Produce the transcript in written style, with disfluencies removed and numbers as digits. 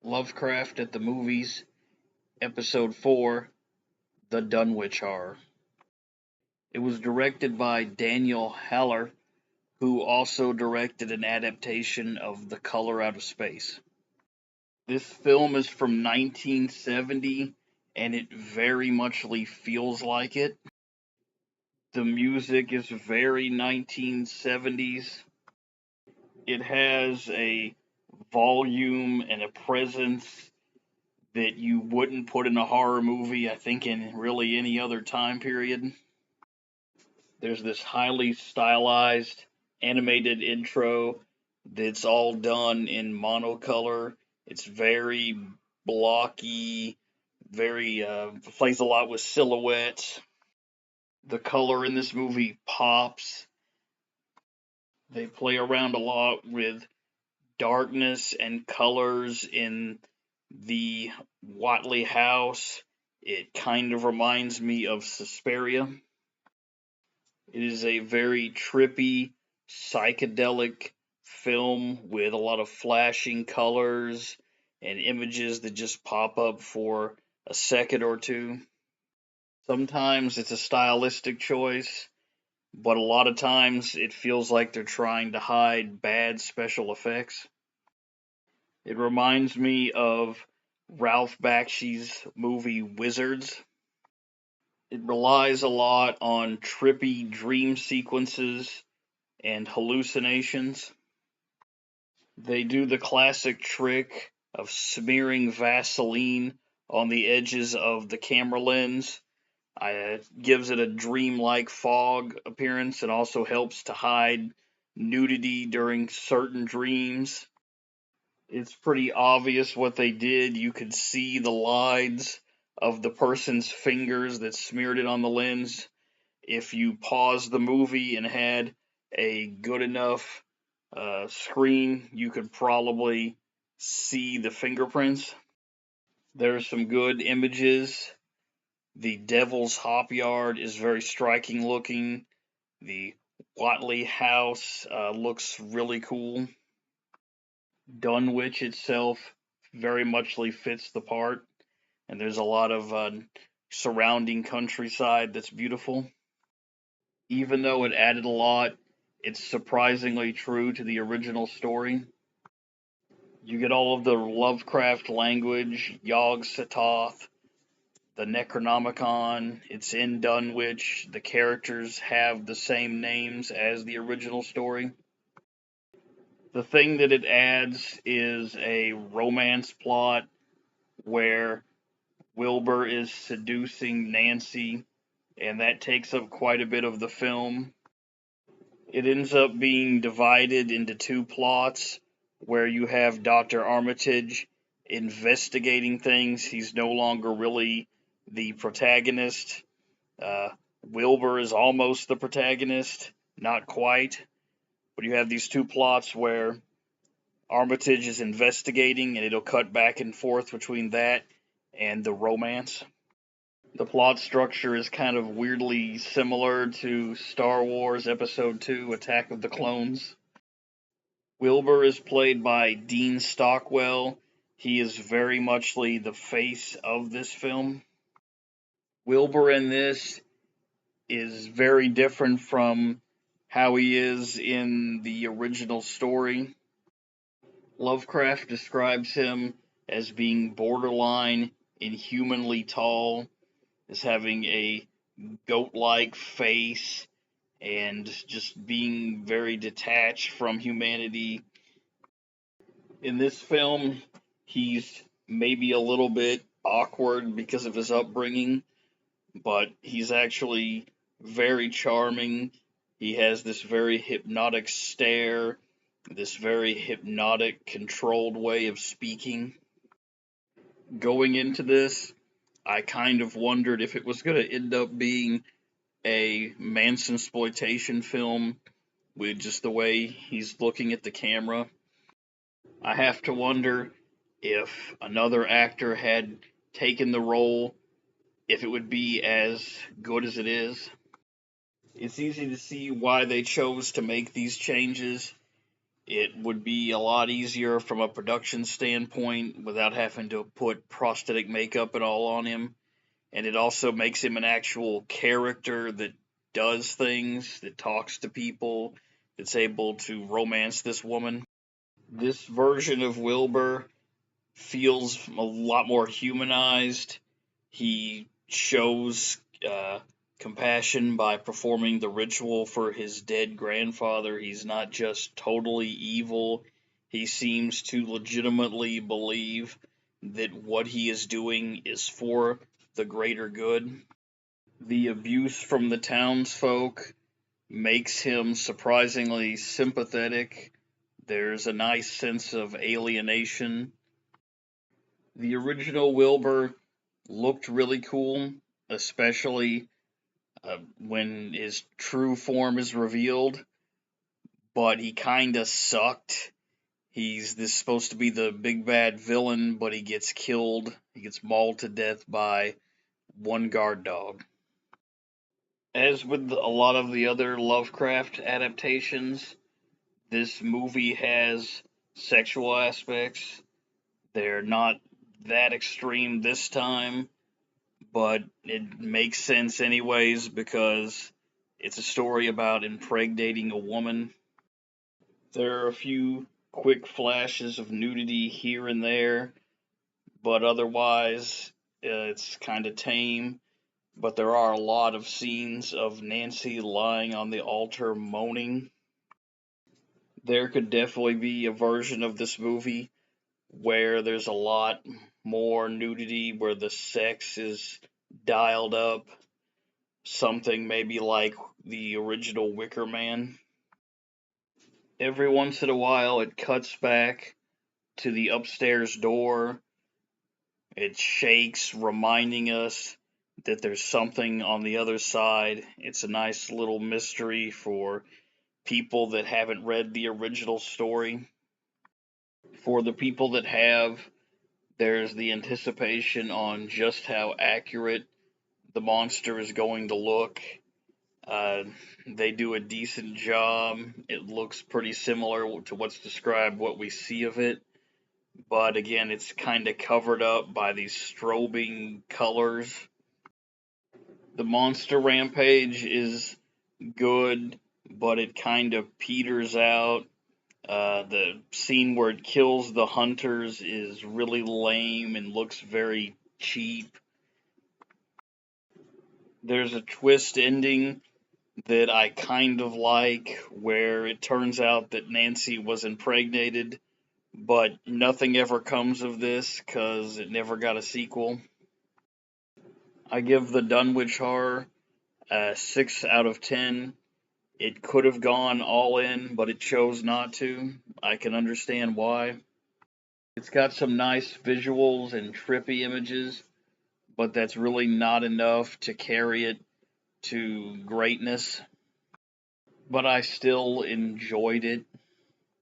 Lovecraft at the Movies, Episode 4, The Dunwich Horror. It was directed by Daniel Haller, who also directed an adaptation of The Color Out of Space. This film is from 1970, and it very muchly feels like it. The music is very 1970s. It has a volume and a presence that you wouldn't put in a horror movie, I think, in really any other time period. There's this highly stylized animated intro that's all done in monocolor. It's very blocky, very plays a lot with silhouettes. The color in this movie pops. They play around a lot with darkness and colors in the Watley house. It kind of reminds me of Suspiria. It is a very trippy, psychedelic film with a lot of flashing colors and images that just pop up for a second or two. Sometimes it's a stylistic choice, but a lot of times it feels like they're trying to hide bad special effects. It reminds me of Ralph Bakshi's movie Wizards. It relies a lot on trippy dream sequences and hallucinations. They do the classic trick of smearing Vaseline on the edges of the camera lens. Gives it a dreamlike fog appearance and also helps to hide nudity during certain dreams. It's pretty obvious what they did. You could see the lines of the person's fingers that smeared it on the lens. If you paused the movie and had a good enough screen, you could probably see the fingerprints. There's some good images. The Devil's Hop Yard is very striking looking. The Watley house looks really cool. Dunwich itself very muchly fits the part, and there's a lot of surrounding countryside that's beautiful. Even though it added a lot, it's surprisingly true to the original story. You get all of the Lovecraft language, Yog Sothoth, the Necronomicon. It's in Dunwich. The characters have the same names as the original story. The thing that it adds is a romance plot where Wilbur is seducing Nancy, and that takes up quite a bit of the film. It ends up being divided into two plots where you have Dr. Armitage investigating things. He's no longer really the protagonist. Uh, Wilbur is almost the protagonist, not quite. But you have these two plots where Armitage is investigating, and it'll cut back and forth between that and the romance. The plot structure is kind of weirdly similar to Star Wars Episode 2 Attack of the Clones. Wilbur is played by Dean Stockwell. He is very muchly the face of this film. Wilbur in this is very different from how he is in the original story. Lovecraft describes him as being borderline inhumanly tall, as having a goat-like face, and just being very detached from humanity. In this film, he's maybe a little bit awkward because of his upbringing, but he's actually very charming. He has this very hypnotic stare, this very hypnotic, controlled way of speaking. Going into this, I kind of wondered if it was going to end up being a Manson-sploitation film with just the way he's looking at the camera. I have to wonder if another actor had taken the role, if it would be as good as it is. It's easy to see why they chose to make these changes. It would be a lot easier from a production standpoint without having to put prosthetic makeup and all on him. And it also makes him an actual character that does things, that talks to people, that's able to romance this woman. This version of Wilbur feels a lot more humanized. He shows compassion by performing the ritual for his dead grandfather. He's not just totally evil. He seems to legitimately believe that what he is doing is for the greater good. The abuse from the townsfolk makes him surprisingly sympathetic. There's a nice sense of alienation. The original Wilbur looked really cool, especially when his true form is revealed, but he kinda sucked. He's this supposed to be the big bad villain, but he gets killed. He gets mauled to death by one guard dog. As with a lot of the other Lovecraft adaptations, this movie has sexual aspects. They're not that extreme this time, but it makes sense anyways because it's a story about impregnating a woman. There are a few quick flashes of nudity here and there, but otherwise it's kind of tame. But there are a lot of scenes of Nancy lying on the altar moaning. There could definitely be a version of this movie where there's a lot more nudity, where the sex is dialed up, something maybe like the original Wicker Man. Every once in a while, it cuts back to the upstairs door. It shakes, reminding us that there's something on the other side. It's a nice little mystery for people that haven't read the original story. For the people that have, there's the anticipation on just how accurate the monster is going to look. Uh, they do a decent job. It looks pretty similar to what's described, what we see of it. But again, it's kind of covered up by these strobing colors. The monster rampage is good, but it kind of peters out. The scene where it kills the hunters is really lame and looks very cheap. There's a twist ending that I kind of like, where it turns out that Nancy was impregnated, but nothing ever comes of this because it never got a sequel. I give the Dunwich Horror a 6 out of 10. It could have gone all in, but it chose not to. I can understand why. It's got some nice visuals and trippy images, but that's really not enough to carry it to greatness. But I still enjoyed it.